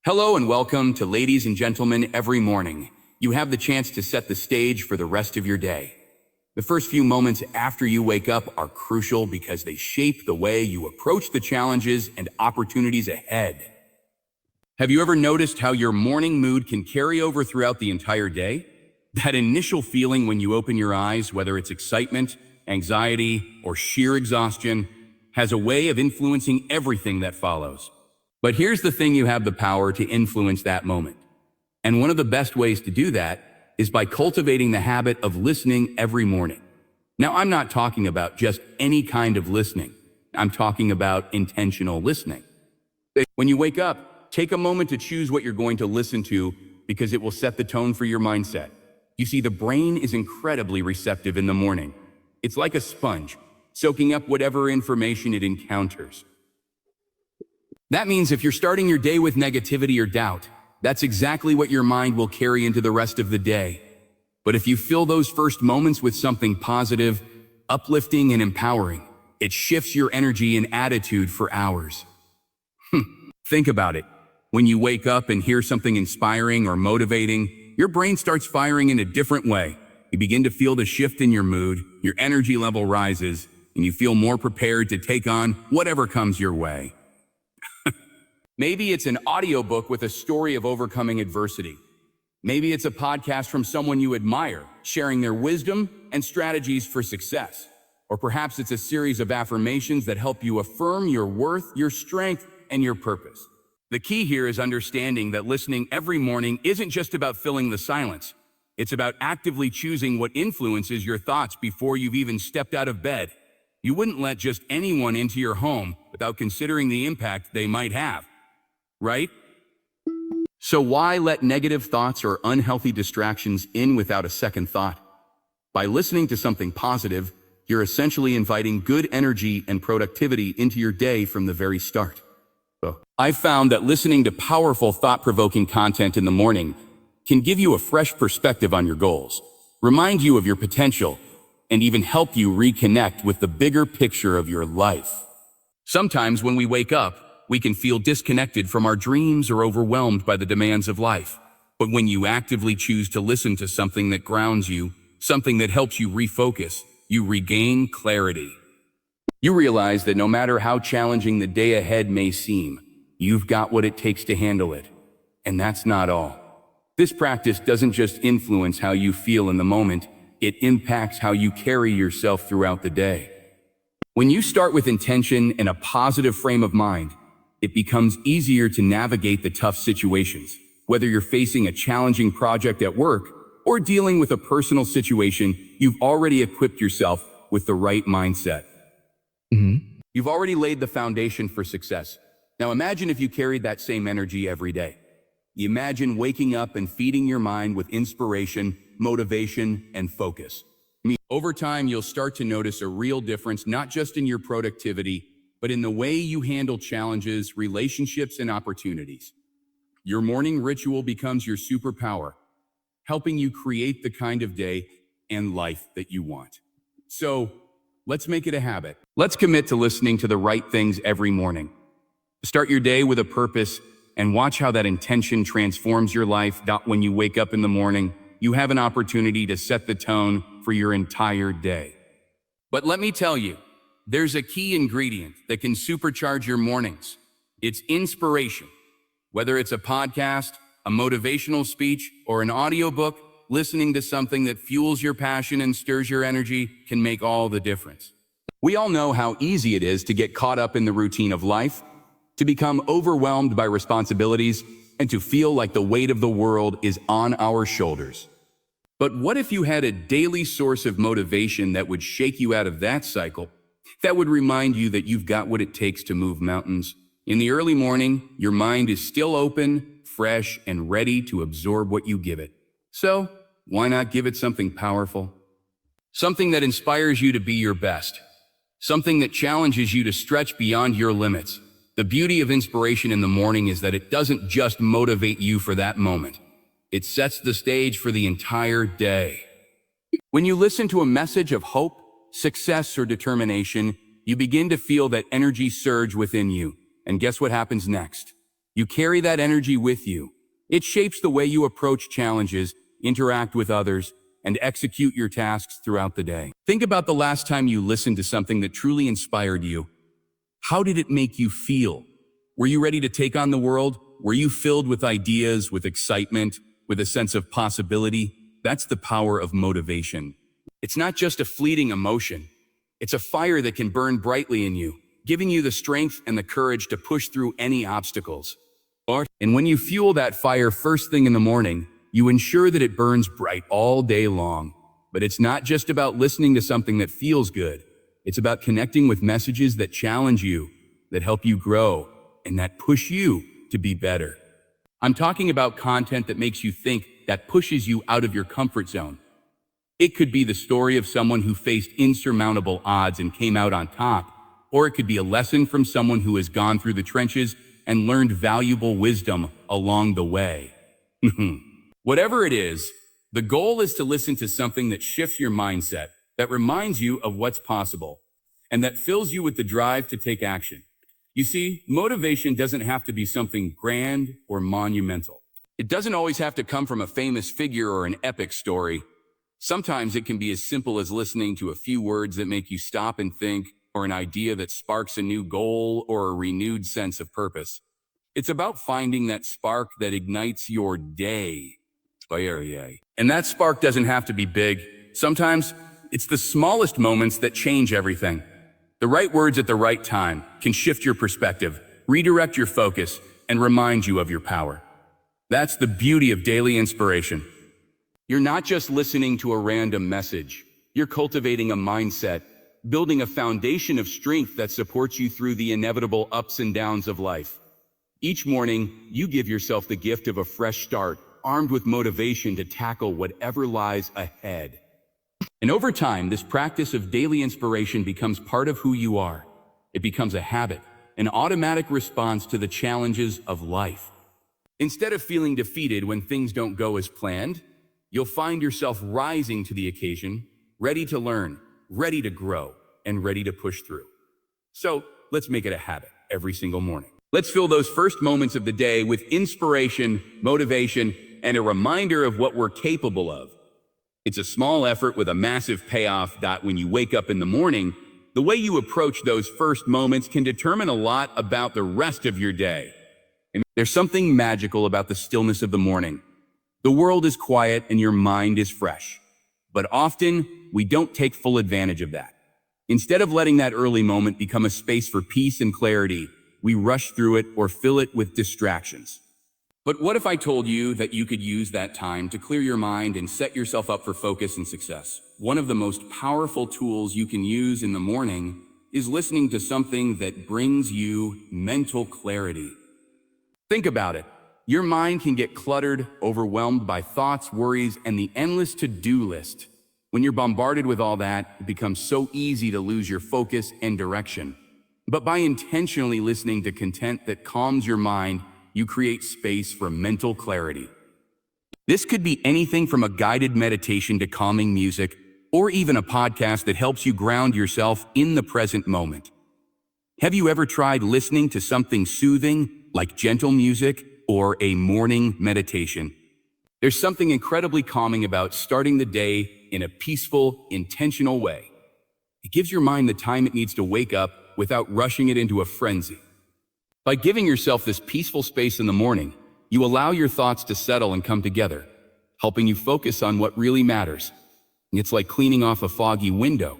Hello and welcome to Ladies and Gentlemen Every Morning. You have the chance to set the stage for the rest of your day. The first few moments after you wake up are crucial because they shape the way you approach the challenges and opportunities ahead. Have you ever noticed how your morning mood can carry over throughout the entire day? That initial feeling when you open your eyes, whether it's excitement, anxiety, or sheer exhaustion, has a way of influencing everything that follows. But here's the thing: you have the power to influence that moment. And one of the best ways to do that is by cultivating the habit of listening every morning. Now, I'm not talking about just any kind of listening. I'm talking about intentional listening. When you wake up, take a moment to choose what you're going to listen to because it will set the tone for your mindset. You see, the brain is incredibly receptive in the morning. It's like a sponge, soaking up whatever information it encounters. That means if you're starting your day with negativity or doubt, that's exactly what your mind will carry into the rest of the day. But if you fill those first moments with something positive, uplifting, and empowering, it shifts your energy and attitude for hours. Think about it. When you wake up and hear something inspiring or motivating, your brain starts firing in a different way. You begin to feel the shift in your mood, your energy level rises, and you feel more prepared to take on whatever comes your way. Maybe it's an audiobook with a story of overcoming adversity. Maybe it's a podcast from someone you admire, sharing their wisdom and strategies for success. Or perhaps it's a series of affirmations that help you affirm your worth, your strength, and your purpose. The key here is understanding that listening every morning isn't just about filling the silence. It's about actively choosing what influences your thoughts before you've even stepped out of bed. You wouldn't let just anyone into your home without considering the impact they might have. Right? So why let negative thoughts or unhealthy distractions in without a second thought? By listening to something positive, you're essentially inviting good energy and productivity into your day from the very start. I've found that listening to powerful, thought-provoking content in the morning can give you a fresh perspective on your goals, remind you of your potential, and even help you reconnect with the bigger picture of your life. Sometimes when we wake up, we can feel disconnected from our dreams or overwhelmed by the demands of life. But when you actively choose to listen to something that grounds you, something that helps you refocus, you regain clarity. You realize that no matter how challenging the day ahead may seem, you've got what it takes to handle it. And that's not all. This practice doesn't just influence how you feel in the moment, it impacts how you carry yourself throughout the day. When you start with intention and a positive frame of mind, it becomes easier to navigate the tough situations, whether you're facing a challenging project at work or dealing with a personal situation. You've already equipped yourself with the right mindset. You've already laid the foundation for success. Now imagine if you carried that same energy every day. Imagine waking up and feeding your mind with inspiration, motivation, and focus. Over time, you'll start to notice a real difference, not just in your productivity, but in the way you handle challenges, relationships, and opportunities. Your morning ritual becomes your superpower, helping you create the kind of day and life that you want. So, let's make it a habit. Let's commit to listening to the right things every morning. Start your day with a purpose and watch how that intention transforms your life. When you wake up in the morning, you have an opportunity to set the tone for your entire day. But let me tell you, there's a key ingredient that can supercharge your mornings. It's inspiration. Whether it's a podcast, a motivational speech, or an audiobook, listening to something that fuels your passion and stirs your energy can make all the difference. We all know how easy it is to get caught up in the routine of life, to become overwhelmed by responsibilities, and to feel like the weight of the world is on our shoulders. But what if you had a daily source of motivation that would shake you out of that cycle? That would remind you that you've got what it takes to move mountains. In the early morning, your mind is still open, fresh, and ready to absorb what you give it. So, why not give it something powerful? Something that inspires you to be your best. Something that challenges you to stretch beyond your limits. The beauty of inspiration in the morning is that it doesn't just motivate you for that moment. It sets the stage for the entire day. When you listen to a message of hope, success, or determination, you begin to feel that energy surge within you. And guess what happens next? You carry that energy with you. It shapes the way you approach challenges, interact with others, and execute your tasks throughout the day. Think about the last time you listened to something that truly inspired you. How did it make you feel? Were you ready to take on the world? Were you filled with ideas, with excitement, with a sense of possibility? That's the power of motivation. It's not just a fleeting emotion. It's a fire that can burn brightly in you, giving you the strength and the courage to push through any obstacles. And when you fuel that fire first thing in the morning, you ensure that it burns bright all day long. But it's not just about listening to something that feels good. It's about connecting with messages that challenge you, that help you grow, and that push you to be better. I'm talking about content that makes you think, that pushes you out of your comfort zone. It could be the story of someone who faced insurmountable odds and came out on top, or it could be a lesson from someone who has gone through the trenches and learned valuable wisdom along the way. Whatever it is, the goal is to listen to something that shifts your mindset, that reminds you of what's possible, and that fills you with the drive to take action. You see, motivation doesn't have to be something grand or monumental. It doesn't always have to come from a famous figure or an epic story. Sometimes it can be as simple as listening to a few words that make you stop and think, or an idea that sparks a new goal or a renewed sense of purpose. It's about finding that spark that ignites your day. And that spark doesn't have to be big. Sometimes it's the smallest moments that change everything. The right words at the right time can shift your perspective, redirect your focus, and remind you of your power. That's the beauty of daily inspiration. You're not just listening to a random message. You're cultivating a mindset, building a foundation of strength that supports you through the inevitable ups and downs of life. Each morning, you give yourself the gift of a fresh start, armed with motivation to tackle whatever lies ahead. And over time, this practice of daily inspiration becomes part of who you are. It becomes a habit, an automatic response to the challenges of life. Instead of feeling defeated when things don't go as planned, you'll find yourself rising to the occasion, ready to learn, ready to grow, and ready to push through. So let's make it a habit every single morning. Let's fill those first moments of the day with inspiration, motivation, and a reminder of what we're capable of. It's a small effort with a massive payoff that when you wake up in the morning, the way you approach those first moments can determine a lot about the rest of your day. And there's something magical about the stillness of the morning. The world is quiet and your mind is fresh. But often, we don't take full advantage of that. Instead of letting that early moment become a space for peace and clarity, we rush through it or fill it with distractions. But what if I told you that you could use that time to clear your mind and set yourself up for focus and success? One of the most powerful tools you can use in the morning is listening to something that brings you mental clarity. Think about it. Your mind can get cluttered, overwhelmed by thoughts, worries, and the endless to-do list. When you're bombarded with all that, it becomes so easy to lose your focus and direction. But by intentionally listening to content that calms your mind, you create space for mental clarity. This could be anything from a guided meditation to calming music, or even a podcast that helps you ground yourself in the present moment. Have you ever tried listening to something soothing, like gentle music or a morning meditation? There's something incredibly calming about starting the day in a peaceful, intentional way. It gives your mind the time it needs to wake up without rushing it into a frenzy. By giving yourself this peaceful space in the morning, you allow your thoughts to settle and come together, helping you focus on what really matters. It's like cleaning off a foggy window,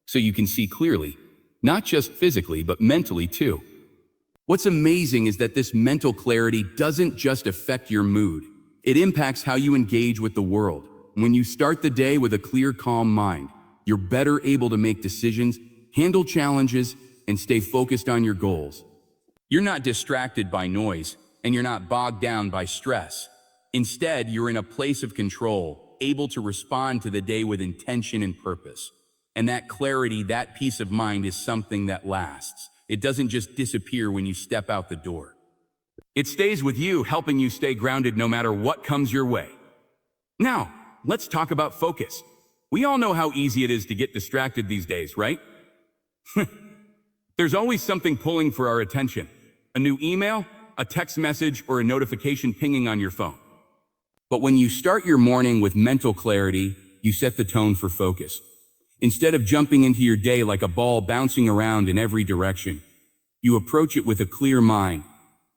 so you can see clearly, not just physically, but mentally too. What's amazing is that this mental clarity doesn't just affect your mood. It impacts how you engage with the world. When you start the day with a clear, calm mind, you're better able to make decisions, handle challenges, and stay focused on your goals. You're not distracted by noise, and you're not bogged down by stress. Instead, you're in a place of control, able to respond to the day with intention and purpose. And that clarity, that peace of mind is something that lasts. It doesn't just disappear when you step out the door. It stays with you, helping you stay grounded no matter what comes your way. Now, let's talk about focus. We all know how easy it is to get distracted these days, right? There's always something pulling for our attention. A new email, a text message, or a notification pinging on your phone. But when you start your morning with mental clarity, you set the tone for focus. Instead of jumping into your day like a ball bouncing around in every direction, you approach it with a clear mind,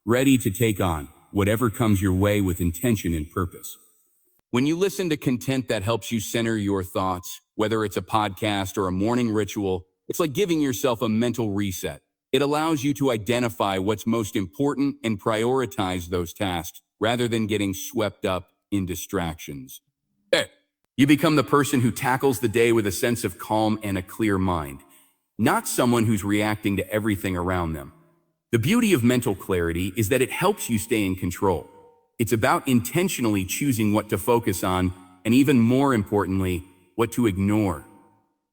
ready to take on whatever comes your way with intention and purpose. When you listen to content that helps you center your thoughts, whether it's a podcast or a morning ritual, it's like giving yourself a mental reset. It allows you to identify what's most important and prioritize those tasks rather than getting swept up in distractions. You become the person who tackles the day with a sense of calm and a clear mind, not someone who's reacting to everything around them. The beauty of mental clarity is that it helps you stay in control. It's about intentionally choosing what to focus on, and even more importantly, what to ignore.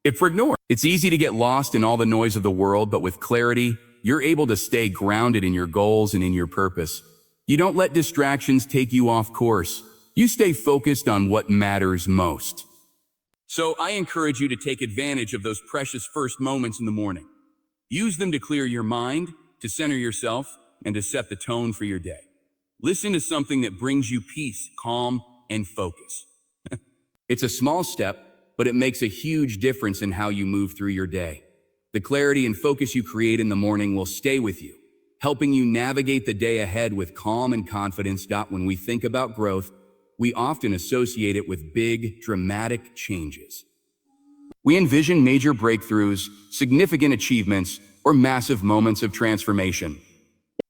It's easy to get lost in all the noise of the world, but with clarity, you're able to stay grounded in your goals and in your purpose. You don't let distractions take you off course. You stay focused on what matters most. So I encourage you to take advantage of those precious first moments in the morning. Use them to clear your mind, to center yourself, and to set the tone for your day. Listen to something that brings you peace, calm, and focus. It's a small step, but it makes a huge difference in how you move through your day. The clarity and focus you create in the morning will stay with you, helping you navigate the day ahead with calm and confidence. When we think about growth, we often associate it with big, dramatic changes. We envision major breakthroughs, significant achievements, or massive moments of transformation.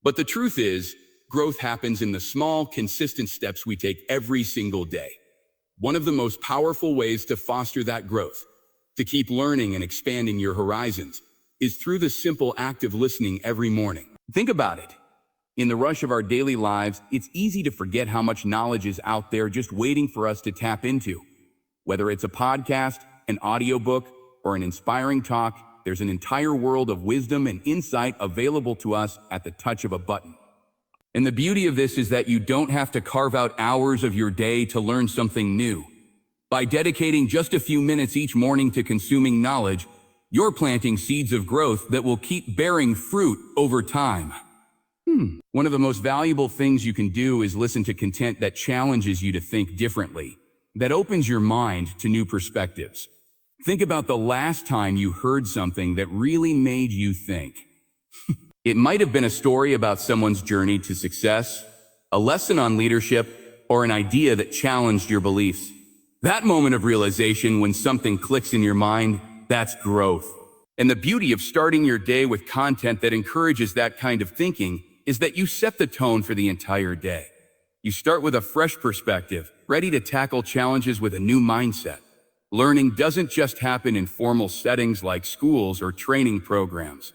But the truth is, growth happens in the small, consistent steps we take every single day. One of the most powerful ways to foster that growth, to keep learning and expanding your horizons, is through the simple act of listening every morning. Think about it. In the rush of our daily lives, it's easy to forget how much knowledge is out there just waiting for us to tap into. Whether it's a podcast, an audiobook, or an inspiring talk, there's an entire world of wisdom and insight available to us at the touch of a button. And the beauty of this is that you don't have to carve out hours of your day to learn something new. By dedicating just a few minutes each morning to consuming knowledge, you're planting seeds of growth that will keep bearing fruit over time. One of the most valuable things you can do is listen to content that challenges you to think differently, that opens your mind to new perspectives. Think about the last time you heard something that really made you think. It might have been a story about someone's journey to success, a lesson on leadership, or an idea that challenged your beliefs. That moment of realization when something clicks in your mind, that's growth. And the beauty of starting your day with content that encourages that kind of thinking is that you set the tone for the entire day. You start with a fresh perspective, ready to tackle challenges with a new mindset. Learning doesn't just happen in formal settings like schools or training programs.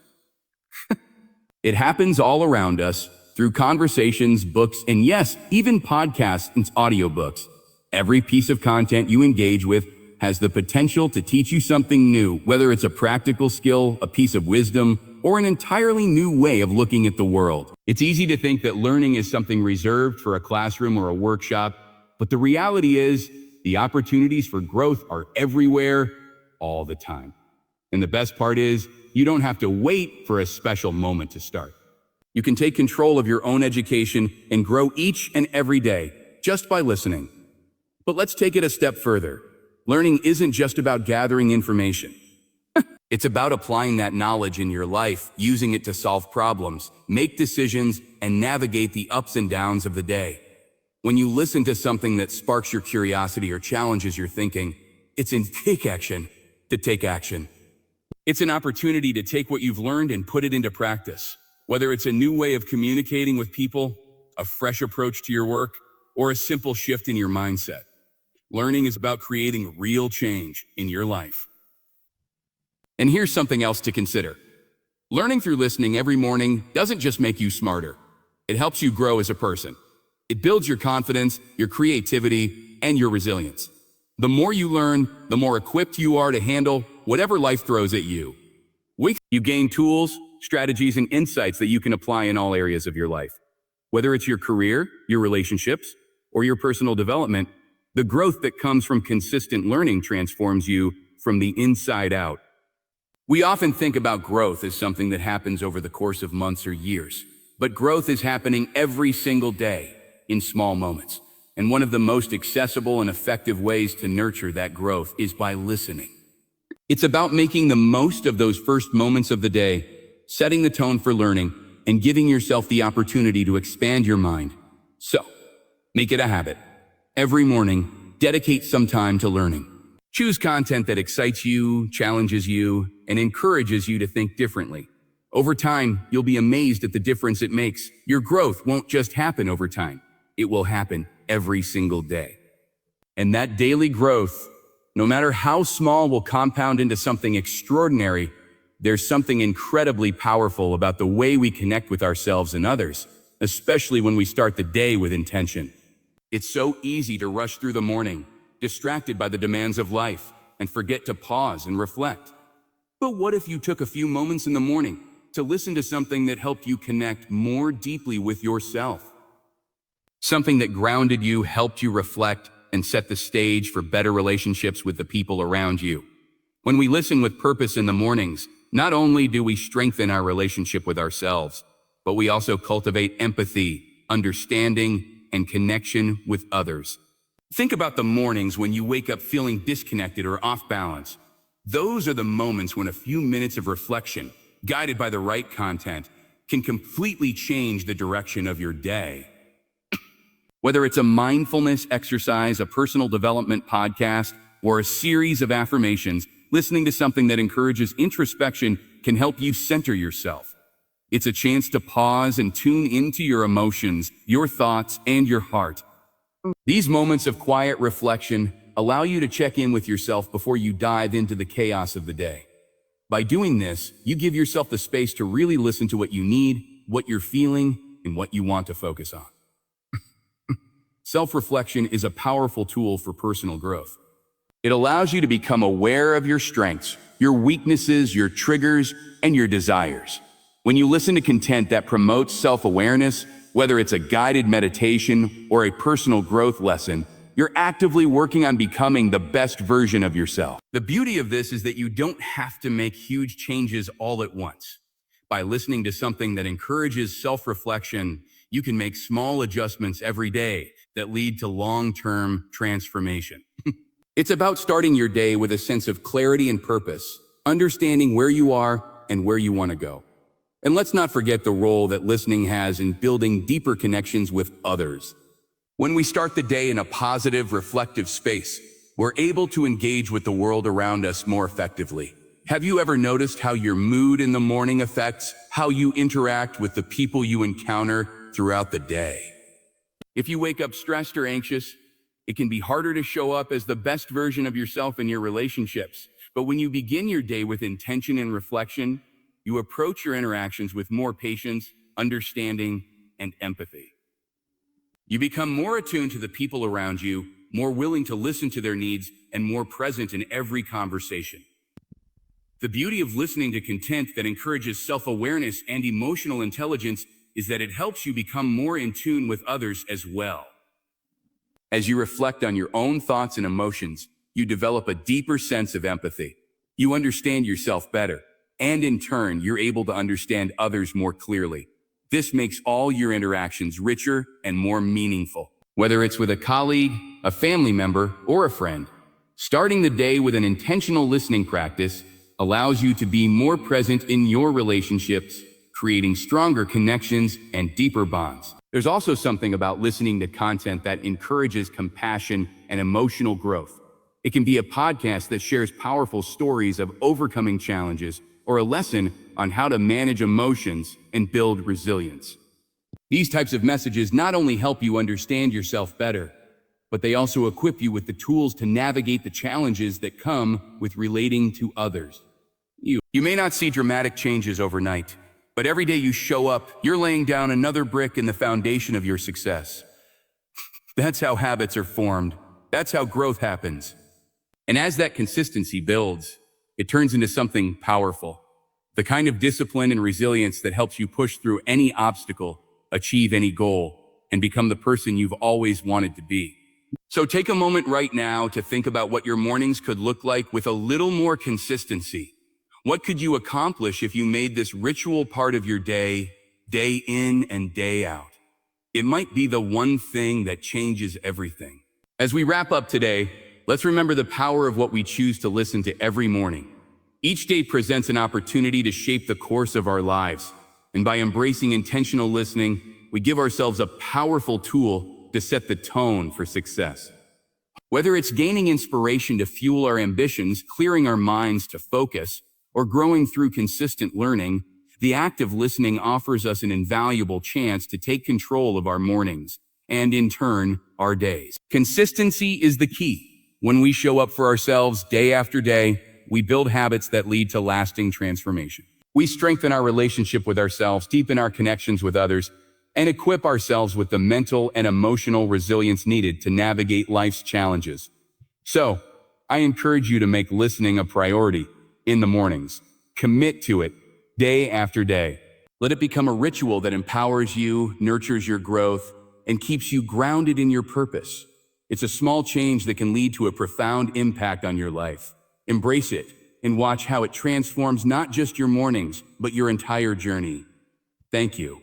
It happens all around us through conversations, books, and yes, even podcasts and audiobooks. Every piece of content you engage with has the potential to teach you something new, whether it's a practical skill, a piece of wisdom, or an entirely new way of looking at the world. It's easy to think that learning is something reserved for a classroom or a workshop, but the reality is the opportunities for growth are everywhere, all the time. And the best part is, you don't have to wait for a special moment to start. You can take control of your own education and grow each and every day just by listening. But let's take it a step further. Learning isn't just about gathering information. It's about applying that knowledge in your life, using it to solve problems, make decisions, and navigate the ups and downs of the day. When you listen to something that sparks your curiosity or challenges your thinking, it's in take action to take action. It's an opportunity to take what you've learned and put it into practice. Whether it's a new way of communicating with people, a fresh approach to your work, or a simple shift in your mindset. Learning is about creating real change in your life. And here's something else to consider. Learning through listening every morning doesn't just make you smarter. It helps you grow as a person. It builds your confidence, your creativity, and your resilience. The more you learn, the more equipped you are to handle whatever life throws at you. You gain tools, strategies, and insights that you can apply in all areas of your life. Whether it's your career, your relationships, or your personal development, the growth that comes from consistent learning transforms you from the inside out. We often think about growth as something that happens over the course of months or years. But growth is happening every single day in small moments. And one of the most accessible and effective ways to nurture that growth is by listening. It's about making the most of those first moments of the day, setting the tone for learning, and giving yourself the opportunity to expand your mind. So, make it a habit. Every morning, dedicate some time to learning. Choose content that excites you, challenges you, and encourages you to think differently. Over time, you'll be amazed at the difference it makes. Your growth won't just happen over time. It will happen every single day. And that daily growth, no matter how small, will compound into something extraordinary. There's something incredibly powerful about the way we connect with ourselves and others, especially when we start the day with intention. It's so easy to rush through the morning, distracted by the demands of life, and forget to pause and reflect. But what if you took a few moments in the morning to listen to something that helped you connect more deeply with yourself? Something that grounded you, helped you reflect, and set the stage for better relationships with the people around you. When we listen with purpose in the mornings, not only do we strengthen our relationship with ourselves, but we also cultivate empathy, understanding, and connection with others. Think about the mornings when you wake up feeling disconnected or off balance. Those are the moments when a few minutes of reflection, guided by the right content, can completely change the direction of your day. Whether it's a mindfulness exercise, a personal development podcast, or a series of affirmations, listening to something that encourages introspection can help you center yourself. It's a chance to pause and tune into your emotions, your thoughts, and your heart. These moments of quiet reflection allow you to check in with yourself before you dive into the chaos of the day. By doing this, you give yourself the space to really listen to what you need, what you're feeling, and what you want to focus on. Self-reflection is a powerful tool for personal growth. It allows you to become aware of your strengths, your weaknesses, your triggers, and your desires. When you listen to content that promotes self-awareness, whether it's a guided meditation or a personal growth lesson, you're actively working on becoming the best version of yourself. The beauty of this is that you don't have to make huge changes all at once. By listening to something that encourages self-reflection, you can make small adjustments every day that lead to long-term transformation. It's about starting your day with a sense of clarity and purpose, understanding where you are and where you want to go. And let's not forget the role that listening has in building deeper connections with others. When we start the day in a positive, reflective space, we're able to engage with the world around us more effectively. Have you ever noticed how your mood in the morning affects how you interact with the people you encounter throughout the day? If you wake up stressed or anxious, it can be harder to show up as the best version of yourself in your relationships. But when you begin your day with intention and reflection, you approach your interactions with more patience, understanding, and empathy. You become more attuned to the people around you, more willing to listen to their needs, and more present in every conversation. The beauty of listening to content that encourages self-awareness and emotional intelligence is that it helps you become more in tune with others as well. As you reflect on your own thoughts and emotions, you develop a deeper sense of empathy. You understand yourself better, and in turn, you're able to understand others more clearly. This makes all your interactions richer and more meaningful. Whether it's with a colleague, a family member, or a friend, starting the day with an intentional listening practice allows you to be more present in your relationships, creating stronger connections and deeper bonds. There's also something about listening to content that encourages compassion and emotional growth. It can be a podcast that shares powerful stories of overcoming challenges, or a lesson on how to manage emotions and build resilience. These types of messages not only help you understand yourself better, but they also equip you with the tools to navigate the challenges that come with relating to others. You may not see dramatic changes overnight, but every day you show up, you're laying down another brick in the foundation of your success. That's how habits are formed. That's how growth happens. And as that consistency builds, it turns into something powerful. The kind of discipline and resilience that helps you push through any obstacle, achieve any goal, and become the person you've always wanted to be. So take a moment right now to think about what your mornings could look like with a little more consistency. What could you accomplish if you made this ritual part of your day day in and day out. It might be the one thing that changes everything. As we wrap up today, let's remember the power of what we choose to listen to every morning. Each day presents an opportunity to shape the course of our lives, and by embracing intentional listening, we give ourselves a powerful tool to set the tone for success. Whether it's gaining inspiration to fuel our ambitions, clearing our minds to focus, or growing through consistent learning, the act of listening offers us an invaluable chance to take control of our mornings, and in turn, our days. Consistency is the key. When we show up for ourselves day after day, we build habits that lead to lasting transformation. We strengthen our relationship with ourselves, deepen our connections with others, and equip ourselves with the mental and emotional resilience needed to navigate life's challenges. So, I encourage you to make listening a priority in the mornings. Commit to it day after day. Let it become a ritual that empowers you, nurtures your growth, and keeps you grounded in your purpose. It's a small change that can lead to a profound impact on your life. Embrace it and watch how it transforms not just your mornings, but your entire journey. Thank you.